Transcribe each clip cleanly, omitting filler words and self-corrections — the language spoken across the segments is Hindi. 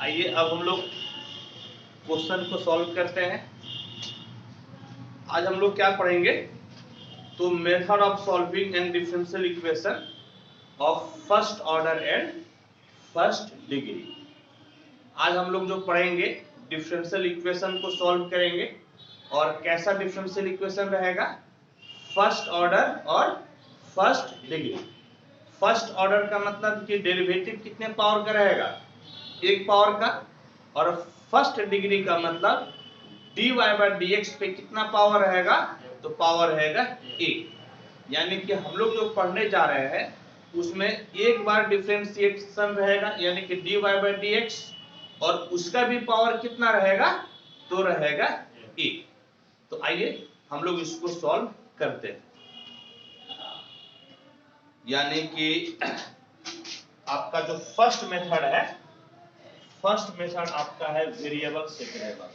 आइए अब हम लोग क्वेश्चन को सॉल्व करते हैं। आज हम लोग क्या पढ़ेंगे, तो method of solving and differential equation of first order and first degree. आज हम लोग जो पढ़ेंगे डिफरेंशियल इक्वेशन को सॉल्व करेंगे। और कैसा डिफरेंशियल इक्वेशन रहेगा, फर्स्ट ऑर्डर और फर्स्ट डिग्री। फर्स्ट ऑर्डर का मतलब कि डेरिवेटिव कितने पावर का रहेगा, एक पावर का। और फर्स्ट डिग्री का मतलब dy बाई dx पे कितना पावर रहेगा, तो पावर रहेगा एक। यानी कि हम लोग जो पढ़ने जा रहे हैं उसमें एक बार डिफरेंशिएशन रहेगा, यानी कि dy बाई dx, और उसका भी पावर कितना रहेगा, तो रहेगा एक। तो आइए हम लोग इसको सॉल्व करते हैं। यानी कि आपका जो फर्स्ट मेथड है, फर्स्ट मेथड आपका है variable separable.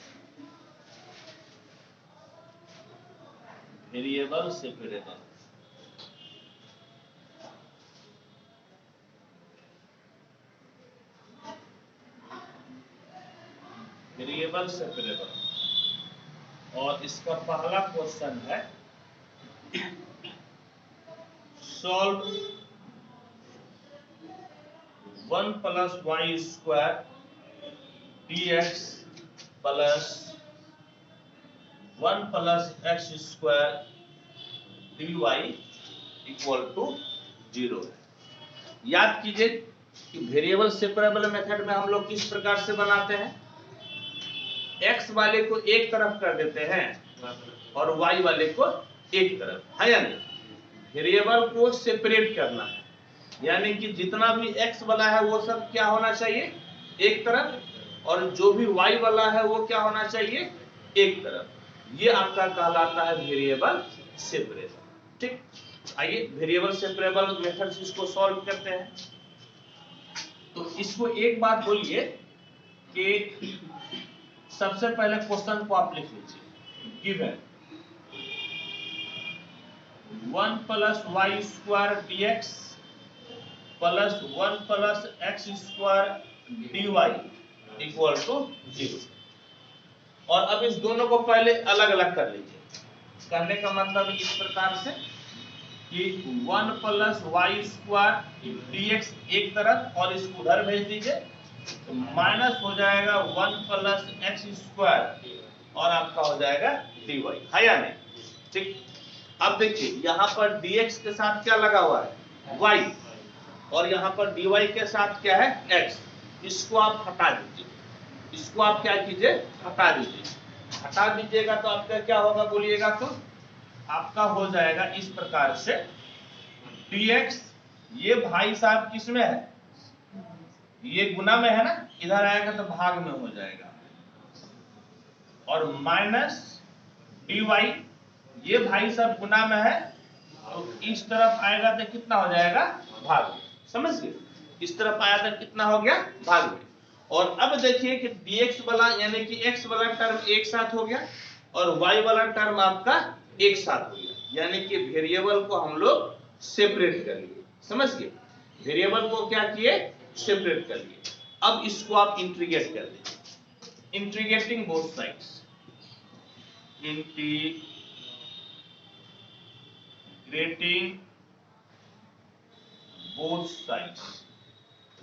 Variable separable variable separable. और इसका पहला क्वेश्चन है solve 1 plus Y square dx plus 1 plus x square dy equal to 0 है। याद कीजिए कि वेरिएबल सेपरेबल मेथड में हम लोग किस प्रकार से बनाते हैं, x वाले को एक तरफ कर देते हैं और y वाले को एक तरफ, है या नहीं। वेरिएबल को सेपरेट करना है, यानी कि जितना भी x वाला है वो सब क्या होना चाहिए, एक तरफ, और जो भी y वाला है वो क्या होना चाहिए, एक तरफ। ये आपका कहलाता है वेरिएबल सेपरेबल। ठीक, आइए वेरिएबल सेपरेबल मेथड से इसको सॉल्व करते हैं। तो इसको एक बात बोलिए कि सबसे पहले क्वेश्चन को आप लिख लीजिए। Given 1 plus Y square dx plus 1 plus x square dy equal to 0। और अब इस दोनों को पहले अलग अलग कर लीजिए। करने का मतलब इस प्रकार से कि 1 प्लस वाई स्क्वायर dx एक तरफ और इसको उधर भेज दीजिए, तो माइनस हो जाएगा 1 प्लस एक्स स्क्वायर और आपका हो जाएगा dy, है या नहीं। ठीक, अब देखिए यहाँ पर dx के साथ क्या लगा हुआ है, y, और यहाँ पर dy के साथ क्या है, x। इसको आप हटा दीजिए, इसको आप क्या कीजिए, हटा दीजिए। हटा दीजिएगा तो आपका क्या होगा बोलिएगा, तो आपका हो जाएगा इस प्रकार से dx, ये भाई साहब किस में है, ये गुना में है ना, इधर आएगा तो भाग में हो जाएगा, और माइनस dy, ये भाई साहब गुना में है तो इस तरफ आएगा तो कितना हो जाएगा, भाग में। समझ गए, इस तरफ आया तो कितना हो गया, भाग में। और अब देखिए कि dx वाला यानी कि x वाला टर्म एक साथ हो गया और y वाला टर्म आपका एक साथ हो गया, यानी कि वेरिएबल को हम लोग सेपरेट कर लिए। समझ गए, वेरिएबल को क्या किए, सेपरेट कर लिए। अब इसको आप इंटीग्रेट कर लीजिए, integrating both sides, integrating both sides,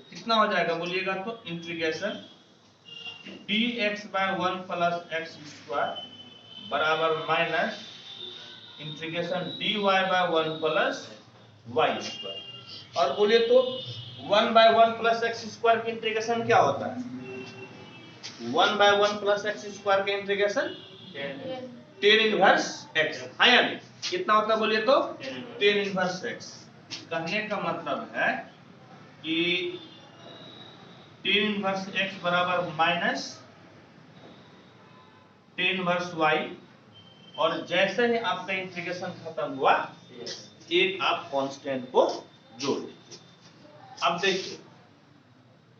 कितना हो जाएगा बोलिएगा, तो integration dx by 1 plus x square बराबर minus integration dy by 1 plus Y square. और बोलिए तो 1 बाय 1 प्लस एक्स स्क्वायर की इंटीग्रेशन क्या होता है, 1 बाय 1 प्लस एक्स स्क्वायर का इंटीग्रेशन tan इनवर्स x, है या नहीं। कितना होता है बोलिए तो tan इनवर्स x। कहने का मतलब है कि tan इनवर्स x बराबर माइनस tan इनवर्स y, और जैसे ही आपका इंटीग्रेशन खत्म हुआ एक आप कांस्टेंट को जोड़ दीजिए। अब देखिए,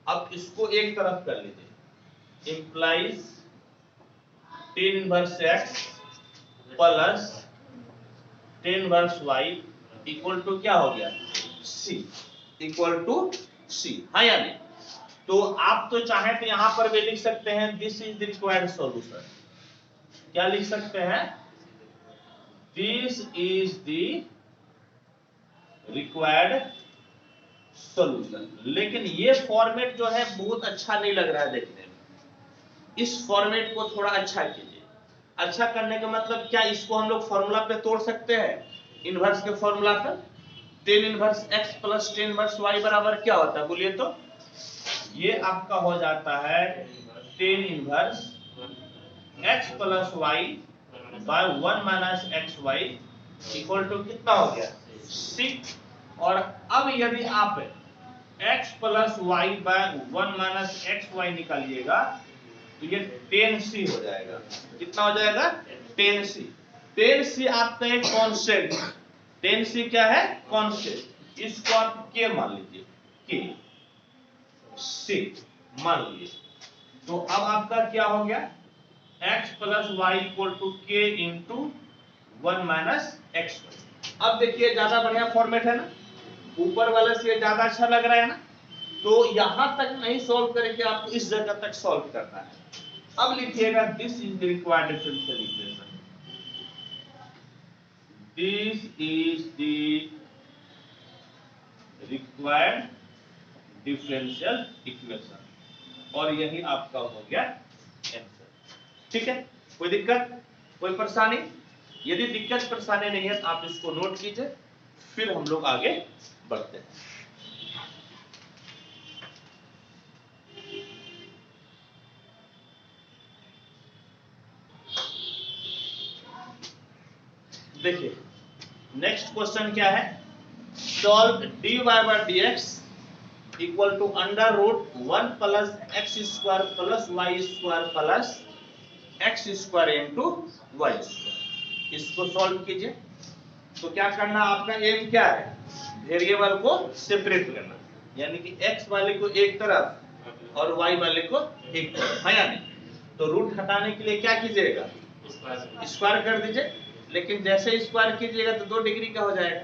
अब इसको एक तरफ कर लीजिए, implies tan inverse x plus tan inverse y equal to क्या हो गया, c, इक्वल टू c, हाँ या नहीं। तो आप तो चाहे तो यहां पर भी लिख सकते हैं this is the required solution. क्या लिख सकते हैं? This is the required solution. लेकिन ये फॉर्मेट जो है बहुत अच्छा नहीं लग रहा है देखने में। इस फॉर्मेट को थोड़ा अच्छा कीजिए। अच्छा करने का मतलब क्या, इसको हम लोग फॉर्मूला पे तोड़ सकते हैं, इनवर्स के फॉर्मूला पर। Ten inverse x plus tan inverse y बराबर क्या होता है बोलिए तो? ये आपका हो जाता है tan inverse x plus Y by 1 minus X Y equal to कितना हो गया? 6। और अब यदि आप x plus Y by 1 minus X Y निकालिएगा तो ये 10c हो जाएगा। कितना हो जाएगा? 10c। 10c आपका एक कांस्टेंट, 10c क्या है? कांस्टेंट। इसको आप k मान लीजिए, k c मान लीजिए। तो अब आपका क्या हो गया? x plus y equal to k into 1 minus x. अब देखिए ज्यादा बढ़िया फॉर्मेट है ना, ऊपर वाले से ज्यादा अच्छा लग रहा है ना। तो यहां तक नहीं सॉल्व करके आपको इस जगह तक सॉल्व करना है। अब लिखिएगा this is the required differential equation. This is the required differential equation और यही आपका हो गया आंसर। ठीक है, कोई दिक्कत, कोई परेशानी? यदि दिक्कत परेशानी नहीं है तो आप इसको नोट कीजिए, फिर हम लोग आगे बढ़ते हैं। देखिए नेक्स्ट क्वेश्चन क्या है? Solve dy by dx equal to under root 1 plus x square plus Y square plus x square into y square. इसको सॉल्व कीजिए। तो क्या करना आपका एम क्या है? वेरिएबल को सेपरेट करना, यानी कि x वाले को एक तरफ और y वाले को एक तरफ, है या नहीं? तो रूट हटाने के लिए क्या कीजिएगा? स्क्वायर कर दीजिए। लेकिन जैसे स्क्वायर कीजिएगा तो 2 डिग्री का हो जाएगा,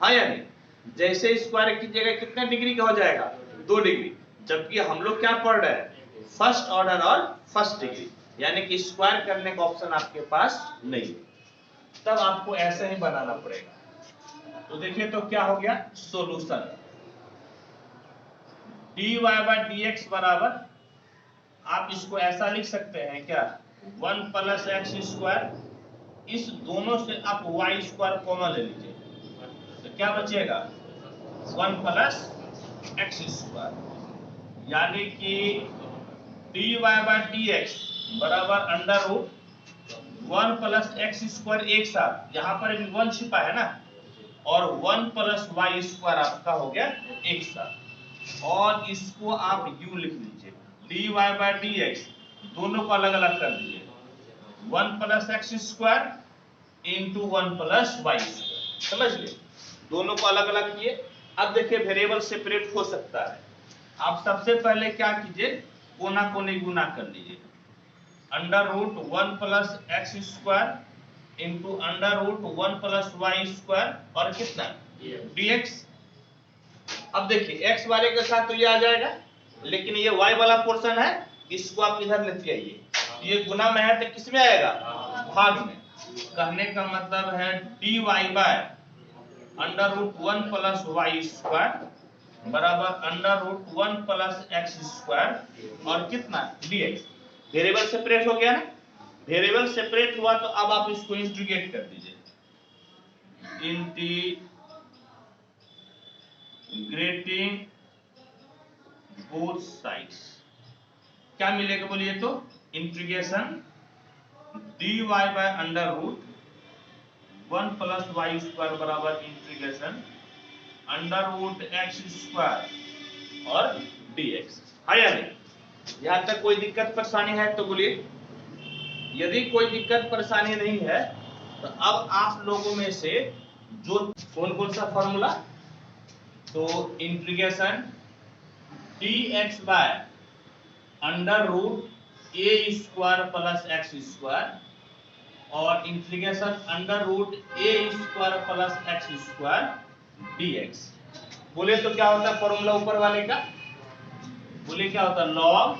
हाँ या नहीं? जैसे स्क्वायर कीजिएगा कितने डिग्री का हो जाएगा? 2 डिग्री। जबकि हम लोग क्या पढ़ रहे हैं? फर्स्ट ऑर्डर और फर्स्ट डिग्री, यानी कि स्क्वायर करने का ऑप्शन आपके पास नहीं है। तब आपको ऐसे ही बनाना पड़ेगा। तो देखिए तो क्या हो गया सॉल्यूशन। dy बाय dx बराबर, आप इसको ऐसा लिख सकते हैं क्या? 1 प्लस एक्स स्क्वायर, इस दोनों से आप वाई स्क्वायर कॉमन ले लीजिए तो क्या बचेगा? 1 प्लस एक्स स्क्वायर, यानी कि dy बाय dx बराबर under root 1 plus x square, एक साथ यहाँ पर भी 1 छिपा है ना, और 1 प्लस वाई स्क्वायर आपका हो गया एक साथ। और इसको आप u लिख लीजिए। dy बाय dx दोनों को अलग अलग कर दीजिए, 1 plus x square into 1 plus Y square. समझ लिए? दोनों को अलग अलग किए। अब देखिए वेरिएबल सेपरेट हो सकता है। आप सबसे पहले क्या कीजिए? कोना कोने गुना कर लीजिए। Under root 1 plus x square into under root 1 plus Y square और कितना? dx। अब देखिए x वाले के साथ तो ये आ जाएगा, लेकिन ये y वाला पोर्शन है, इसको आप इधर लेते आइए। ये गुना में है तो किस में आएगा? भाग में। कहने का मतलब है dy by under root 1 plus Y square बराबर under root 1 plus x square और कितना? dx। वेरिएबल सेपरेट हो गया ना? वेरिएबल सेपरेट हुआ तो अब आप इसको इंटीग्रेट कर दीजिए। इंटीग्रेटिंग बोथ साइड्स क्या मिलेगा बोलिए तो? Integration dy by under root 1 plus Y square बराबर integration under root X square और dx, है या नहीं? यहां तक कोई दिक्कत परेशानी है तो बोलिए। यदि कोई दिक्कत परेशानी नहीं है तो अब आप लोगों में से जो कौन कौन सा फॉर्मूला, तो integration dx by under root A square plus x square और integration under root A square plus x square dx। बोले तो क्या होता है फॉर्मूला ऊपर वाले का? बोलिए क्या होता है, log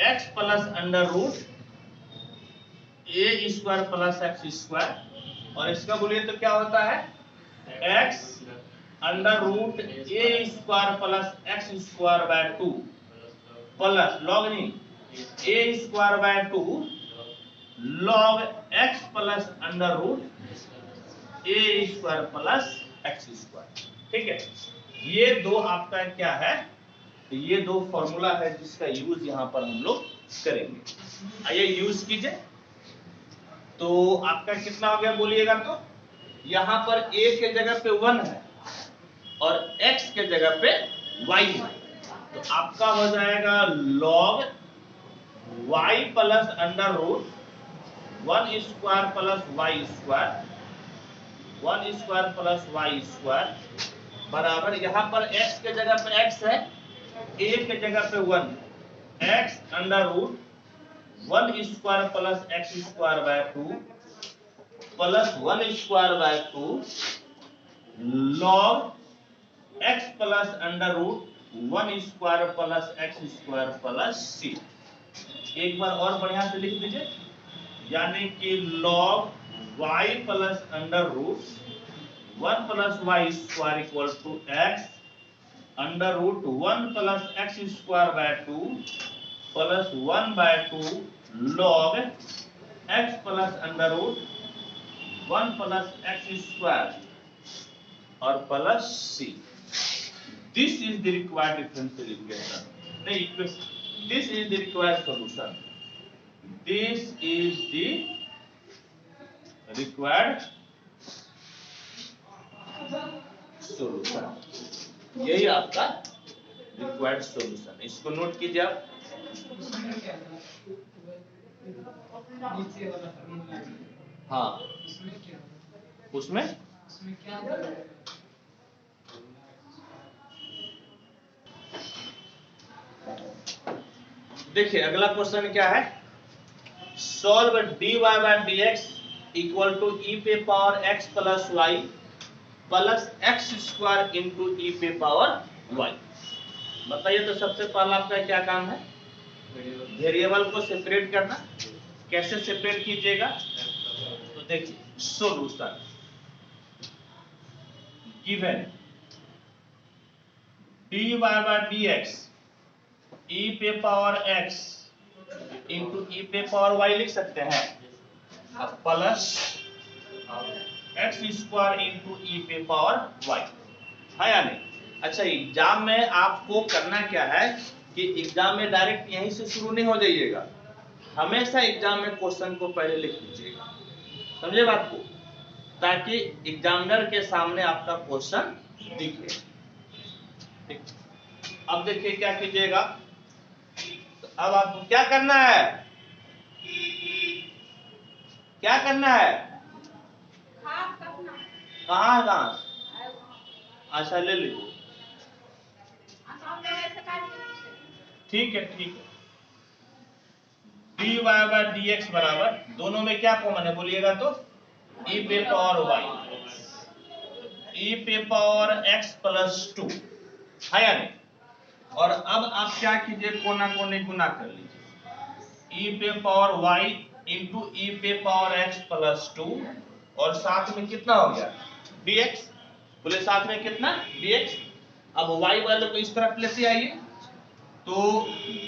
x plus under root A square plus x square, और इसका बोलिए तो क्या होता है, x under root A square plus x square by 2 plus log नहीं A square by 2 log x plus under root A square plus x square. ठीक है, ये दो आपका क्या है, तो ये दो फॉर्मूला है जिसका यूज यहां पर हम लोग करेंगे। आइए यूज कीजिए। तो आपका कितना हो गया बोलिएगा तो, यहां पर a के जगह पे 1 है और x के जगह पे y है, तो आपका हो जाएगा log y plus under root 1 square plus Y square, 1 square plus Y square बराबर, यहां पर x के जगह पे x है, a के जगह पे 1, x under root 1 square plus x square by 2 plus 1 square by 2 log x plus under root 1 square plus x square plus c। एक बार और बढ़िया से लिख दीजिए, यानी कि log y plus under root 1 plus Y square equal to X under root 1 plus x square by 2 plus 1 by 2 log x plus under root 1 plus x square और plus c। This is the required differential equation, नहीं equation, this is the required solution, this is the required solution, यही आपका रिक्वायर्ड सॉल्यूशन। इसको नोट कीजिए आप। हाँ, उसमें देखिए अगला क्वेश्चन क्या है, solve dy by dx equal to e पे power x plus y plus x square into ई पे पावर y। बताइए तो सबसे पहला आपका क्या काम है, वेरिएबल को सेपरेट करना। कैसे सेपरेट कीजिएगा, तो देखिए solution given dy by dx e पे पावर x इंटू ई पे पावर y लिख सकते हैं, अब प्लस एक्स स्क्वायर इंटू ई पे पावर y है या नहीं। अच्छा, एग्जाम में आपको करना क्या है कि एग्जाम में डायरेक्ट यहीं से शुरू नहीं हो जाइएगा, हमेशा एग्जाम में क्वेश्चन को पहले लिख लीजिएगा, समझे बात को, ताकि एग्जामिनर के सामने आपका क्वेश्चन दिखे। ठीक, अब देखिए क्या कीजिएगा, तो अब आपको क्या करना है, क्या करना है, कहाँ, अच्छा ले लीजिए, ठीक है ठीक है। dy बाय dx बराबर, दोनों में क्या कॉमन है बोलिएगा तो, e पे पावर y, e पे पावर x प्लस 2 है या नहीं। और अब आप क्या कीजिए, कोना कोने गुना कर लीजिए, e पे पावर y इंटू ई पे पावर x प्लस 2 और साथ में कितना हो गया dx, बोले साथ में कितना dx। अब y वाले को इस तरफ लेते आइए, तो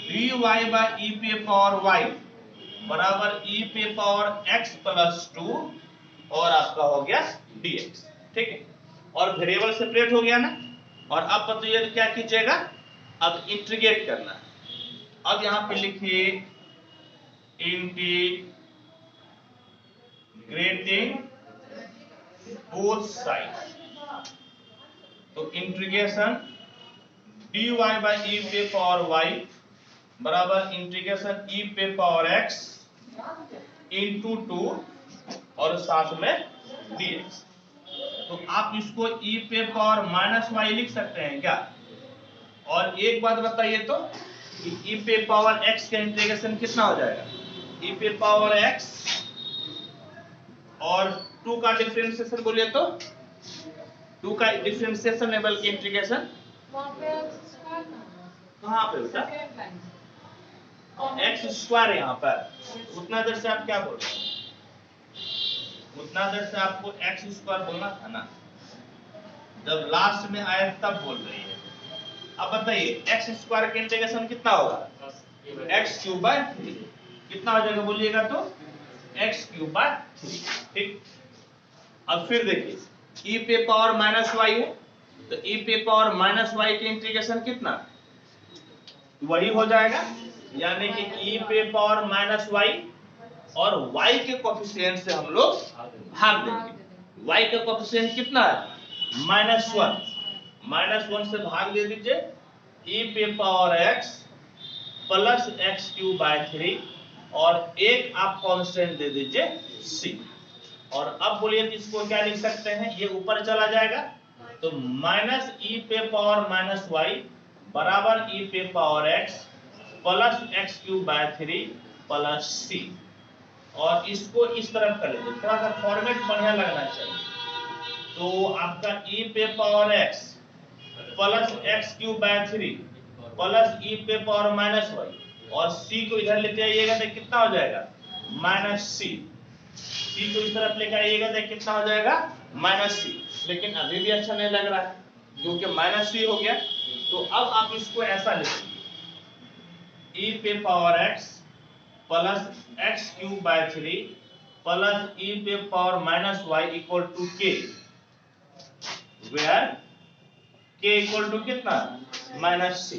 dy बाय ई पे पावर y बराबर ई पे पावर x प्लस 2 और आपका हो गया dx। ठीक है, और वेरिएबल सेपरेट हो गया ना। और अब बताइए क्या कीजिएगा, अब इंटीग्रेट करना है। अब यहां पे लिखिए इंटीग्रेटिंग बोथ साइड, तो इंटीग्रेशन dy बाय ई पे पावर y बराबर इंटीग्रेशन ई पे पावर x इंटू 2 और साथ में dx। तो आप इसको e पे पावर माइनस y लिख सकते हैं क्या। और एक बात बताइए तो, e पे पावर x का इंटीग्रेशन कितना हो जाएगा, e पे पावर x और 2 का डिफरेंशिएशन बोलिए तो, 2 का डिफरेंशिएशन है बल्कि इंटीग्रेशन कहाँ पे बेटा? एक्स स्क्वायर यहाँ पर। उतना देर से आप क्या बोल रहे हैं? उतना देर से आपको एक्स स्क्वायर बोलना था ना, जब लास्ट में आया तब बोल रही है। अब बताइए एक्स स्क्वायर का इंटीग्रेशन कितना होगा? X cube by 3। कितना हो जाएगा बोलिएगा तो? X cube by 3। ठीक। अब फिर देखिए ई पे पावर माइनस वाई है, तो ई पे पावर माइनस वाई का इंटीग्रेशन कितना? वही हो जाएगा, यानी कि ई पे पावर माइनस वाई और y के कोफिशिएंट से हम लोग भाग देंगे। y का कोफिशिएंट कितना है? -1। -1 से भाग दे दीजिए, e पे power x plus X cube by 3 और एक आप कांस्टेंट दे दीजिए c। और अब बोलिए कि इसको क्या लिख सकते हैं? ये ऊपर चला जाएगा तो माइनस ई पे पावर माइनस वाई बराबर ई पे power x plus X cube by 3 plus c। और इसको इस तरफ कर लीजिए, थोड़ा सा फॉर्मेट बढ़िया लगना चाहिए। तो आपका e पे power x plus X cube by 3 plus e पे पावर माइनस वाई और c को इधर लेते आइएगा तो कितना हो जाएगा? Minus c। c को इस तरफ लेकर आइएगा तो कितना हो जाएगा? Minus c। लेकिन अभी भी अच्छा नहीं लग रहा है क्योंकि माइनस c हो गया। तो अब आप इसको ऐसा लिखिए, e पे power x plus X cube by 3 plus e पे power minus Y equal to k, where k equal to कितना? Minus c।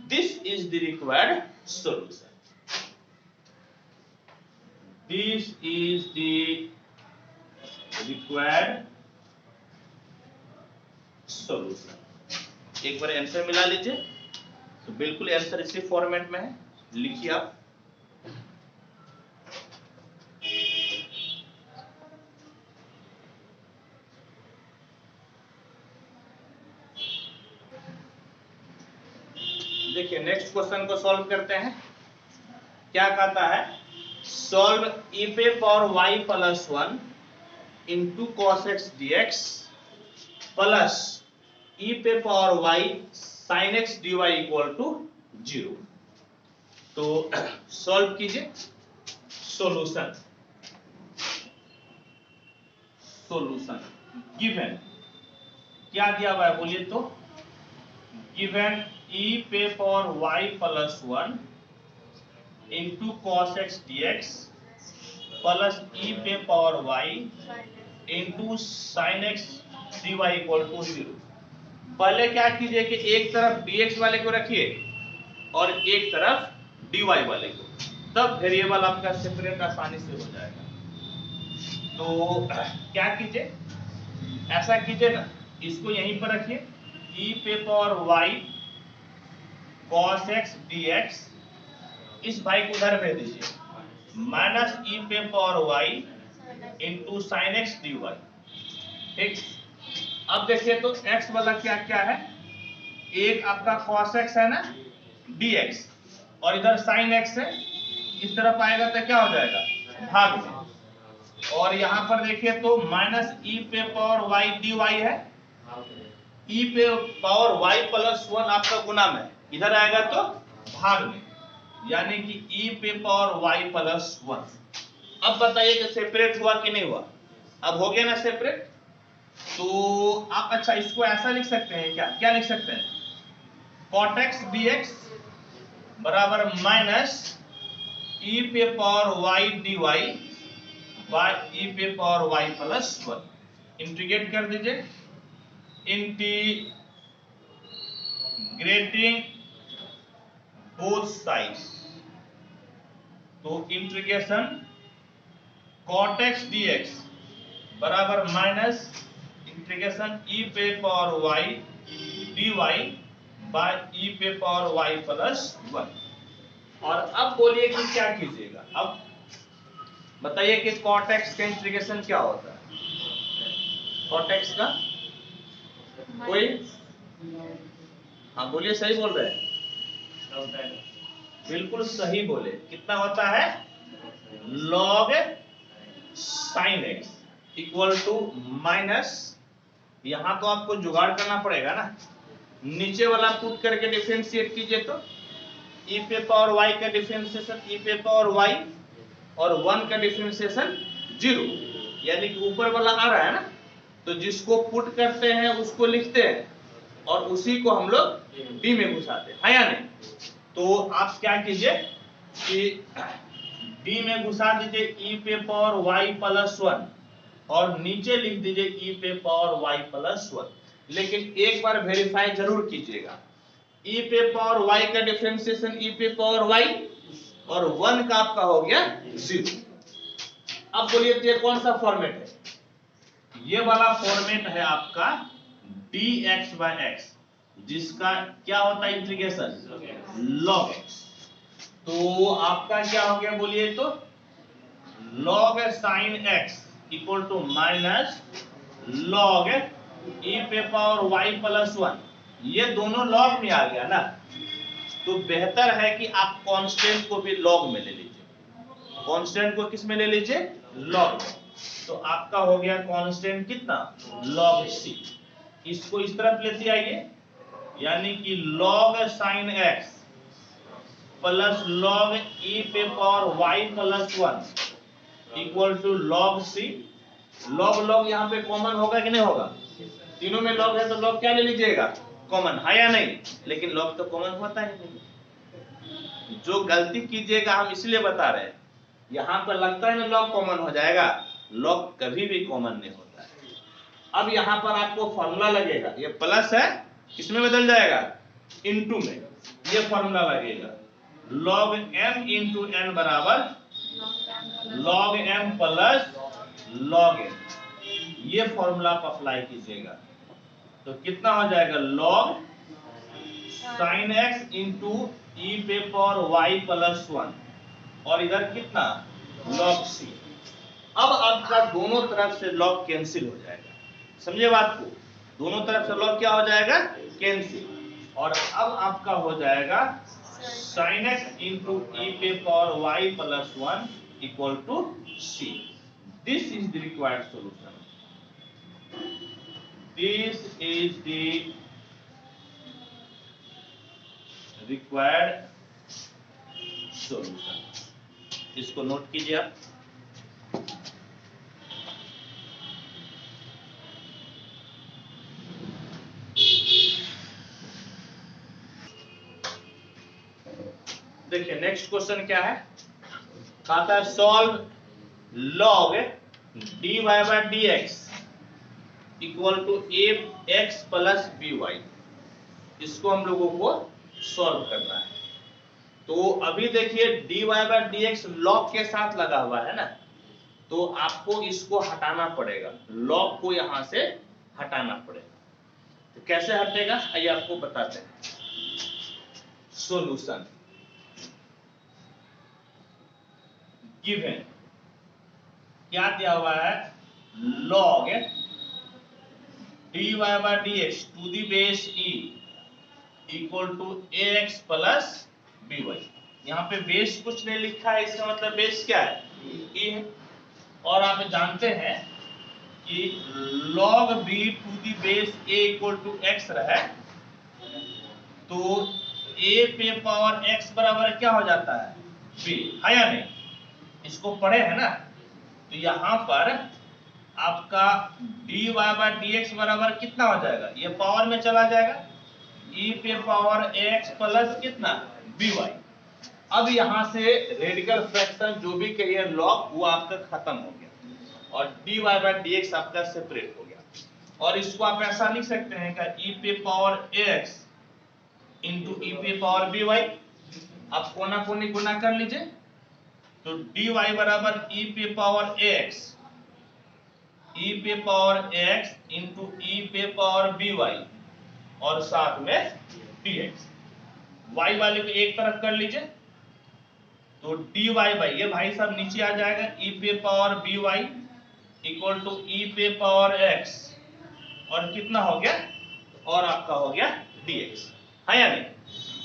This is the required solution. This is the required solution. एक बार आंसर मिला लीजिए, तो बिल्कुल आंसर इसी फॉर्मेट में है, लिखिए आप। देखिए नेक्स्ट क्वेश्चन को सॉल्व करते हैं। क्या कहता है? सॉल्व e पे power y plus 1 into cos x dx plus e पे power y sin x dy equal to 0। तो सॉल्व कीजिए। सॉल्यूशन गिवन क्या दिया हुआ है बोलिए तो? गिवन e पे power y plus 1 into cos x dx plus e पे power y into sine x dy equal to 0। पहले क्या कीजिए कि एक तरफ dx वाले को रखिए और एक तरफ dy वाले को, तब वेरिएबल आपका सेपरेट आसानी से हो जाएगा। तो क्या कीजिए, ऐसा कीजिए ना, इसको यहीं पर रखिए, e पे power y cos x dx, इस भाई को उधर भेज दीजिए, माइनस e पे power y into sine x dy। ठीक। अब देखिए तो x वाला क्या क्या है? एक आपका cos x है ना dx, और इधर sin x है, इस तरफ आएगा तो क्या हो जाएगा? भाग में। और यहाँ पर देखिए तो माइनस e पे पावर y dy है, e पे पावर y प्लस 1 आपका गुना में, इधर आएगा तो भाग में, यानी कि e पे पावर y प्लस 1। अब बताइए कि सेपरेट हुआ कि नहीं हुआ? अब हो गया ना सेपरेट। तो आप अच्छा इसको ऐसा लिख सकते हैं, क्या क्या लिख सकते हैं? cot x dx बराबर माइनस e पे power y dy by e पे पावर y प्लस 1। इंटीग्रेट कर दीजिए, इंटीग्रेटिंग बोथ साइड्स, तो इंटीग्रेशन cot x dx बराबर माइनस इंटीग्रेशन e पे power y dy by e पे पावर y प्लस 1। और अब बोलिए कि क्या कीजिएगा? अब बताइए कि cot x का इंटीग्रेशन क्या होता है? cot x का कोई? हाँ बोलिए, सही बोल रहे हैं, बिल्कुल सही बोले। कितना होता है? log sin x equal to minus, यहां तो आपको जुगाड़ करना पड़ेगा ना, नीचे वाला पुट करके डिफरेंशिएट कीजिए तो e पे पावर y का डिफरेंशिएशन e पे पावर y और 1 का डिफरेंशिएशन 0, यानी कि ऊपर वाला आ रहा है ना, तो जिसको पुट करते हैं उसको लिखते हैं और उसी को हम लोग d में घुसाते हैं, है या नहीं। तो आप क्या कीजिए कि d में घुसा दीजिए e पे पावर y प्लस 1 और नीचे लिख दीजिए e पे पावर y प्लस 1, लेकिन एक बार वेरीफाई जरूर कीजिएगा। e पे पावर y का डिफरेंशिएशन e पे पावर y और 1 का आपका हो गया 0। अब बोलिए ये कौन सा फॉर्मेट है? ये वाला फॉर्मेट है आपका dx by x, जिसका क्या होता है इंटीग्रेशन log x। तो आपका क्या हो गया बोलिए तो log sin x equal to minus log e पे पावर y प्लस 1, ये दोनों लॉग में आ गया ना, तो बेहतर है कि आप कांस्टेंट को भी लॉग में ले लीजिए। कांस्टेंट को किस में ले लीजिए? लॉग में। तो आपका हो गया कांस्टेंट कितना? log c। इसको इस तरफ लेते आइए, यानी कि log sin x plus log e पे power y plus 1 equal to log c। log log यहाँ पे कॉमन होगा कि नहीं होगा? तीनों में log है तो log क्या ले लीजिएगा? कॉमन, है या नहीं? लेकिन log तो कॉमन होता ही नहीं। जो गलती कीजिएगा हम इसलिए बता रहे हैं, यहाँ पर लगता है ना log कॉमन हो जाएगा, log कभी भी कॉमन नहीं होता है। अब यहाँ पर आपको फॉर्मूला लगेगा, ये प्लस है किसमें बदल जाएगा? इनटू में। ये फॉर्मूला लगेगा log m इंटू n बराबर log m plus log n। ये फॉर्मूला आप अप्लाई कीजिएगा तो कितना हो जाएगा? log sin x into e पे पावर y प्लस 1 और इधर कितना? log c। अब आपका दोनों तरफ से log कैंसिल हो जाएगा, समझे बात को? दोनों तरफ से log क्या हो जाएगा? कैंसिल। और अब आपका हो जाएगा sin x इंटू e पे power y plus 1 equal to c। This is the required solution. This is the required solution। इसको नोट कीजिए आप। देखिए नेक्स्ट क्वेश्चन क्या है, कहता है solve log dy by dx equal to ax plus by। इसको हम लोगों को सॉल्व करना है। तो अभी देखिए dy by dx log के साथ लगा हुआ है ना, तो आपको इसको हटाना पड़ेगा, log को यहां से हटाना पड़ेगा। तो कैसे हटेगा आइए आपको बताते हैं। सॉल्यूशन गिवन क्या दिया हुआ है? log dy by dx to the base e equal to ax plus by। यहाँ पे बेस कुछ नहीं लिखा है, इसका मतलब बेस क्या है? e है। और आप जानते हैं कि log b to the base a equal to x रहे तो a पे पावर x बराबर क्या हो जाता है? b, है या नहीं? इसको पढ़े है ना। तो यहाँ पर आपका dy by dx बराबर कितना हो जाएगा? ये पावर में चला जाएगा, e पे पावर x प्लस कितना? by। अब यहाँ से रेडिकल फ्रैक्शन जो भी कहिए log वो आपका खत्म हो गया और dy by dx आपका सेपरेट हो गया। और इसको आप ऐसा लिख सकते हैं कि e पे पावर ax इंटू e पे पावर by। आप कोना कोनी गुना कर लीजिए तो dy बराबर e पे पावर ax e पे पावर x इंटू e पे पावर by और साथ में dx। y वाले को एक तरफ कर लीजिए तो dy बाई ये भाई साहब नीचे आ जाएगा e पे power by equal to e पे पावर x और कितना हो गया? और आपका हो गया dx, है या नहीं?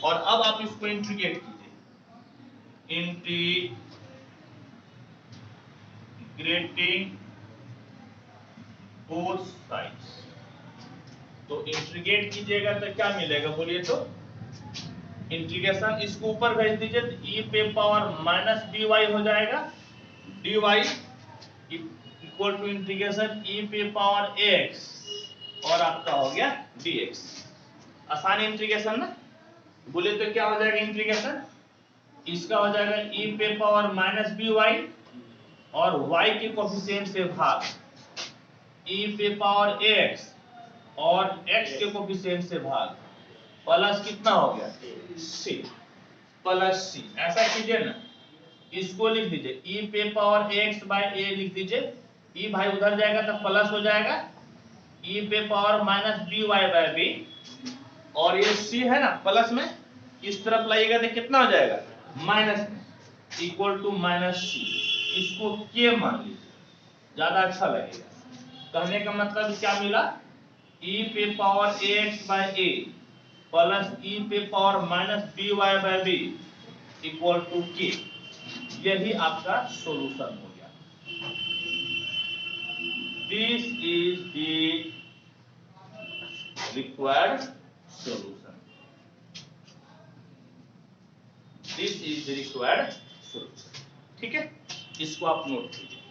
और अब आप इसको इंटीग्रेट कीजिए, इंटीग्रेटिंग both sides तो इंटीग्रेट कीजिएगा तो क्या मिलेगा बोलिए तो, इंटीग्रेशन इसको ऊपर भेज दीजिए तो e पे पावर माइनस dy हो जाएगा, dy equal to integration e पे पावर ax और आपका हो गया dx। आसान इंटीग्रेशन ना, बोले तो क्या हो जाएगा इंटीग्रेशन, इसका हो जाएगा e पे पावर माइनस by और y के कोफिशिएंट से भाग e पे पावर ax और x के कोफिशिएंट से भाग प्लस कितना हो गया c प्लस c। ऐसा कीजिए ना, इसको लिख दीजिए e पे पावर x बाय a लिख दीजिए, e भाई उधर जाएगा तो प्लस हो जाएगा e पे power minus dy by b और ये c है ना प्लस में इस तरफ लाइएगा तो कितना हो जाएगा माइनस में इक्वल टू माइनस c। इसको k मान लीजिए ज्यादा अच्छा लगेगा। कहने का मतलब क्या मिला, e पे power ax by a plus e पे power minus dy by b equal to k। यही आपका सॉल्यूशन हो गया। This is the required solution, this is the required solution. ठीक है, इसको आप नोट कीजिए।